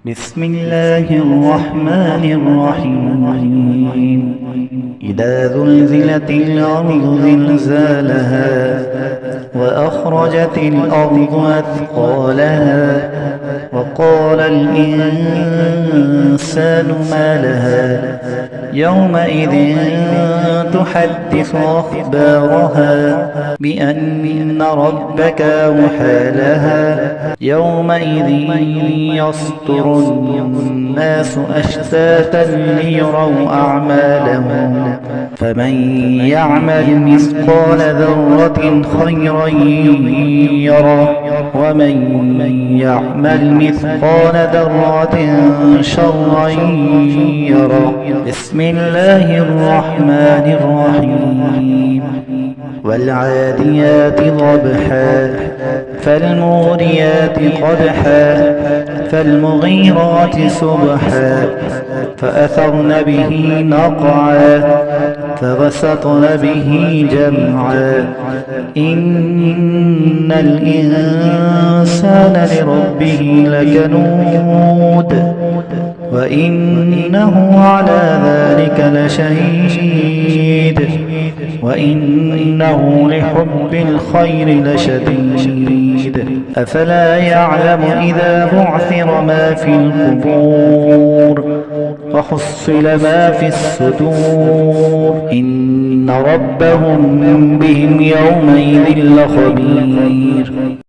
بسم الله الرحمن الرحيم إذا زلزلت الأرض زلزالها وأخرجت الأرض أثقالها وقال الإنسان ما لها يومئذ تحدث أخبارها بأن ربك أوحى لها يومئذ يصدر الناس أشتاتا ليروا أعمالهم فمن يعمل مثقال ذرة خيرا يره ومن يعمل مثقال ذرة شرا يره. بسم الله الرحمن الرحيم والعاديات ضبحا فالموريات قدحا فالمغيرات صبحا فأثرن به نقعا فوسطن به جمعا إن الإنسان لربه لكنود وإنه على ذلك لشهيد وإنه لحب الخير لشديد أفلا يعلم إذا بعثر ما في القبور وحصل ما في الصدور إن ربهم بهم يومئذ لخبير.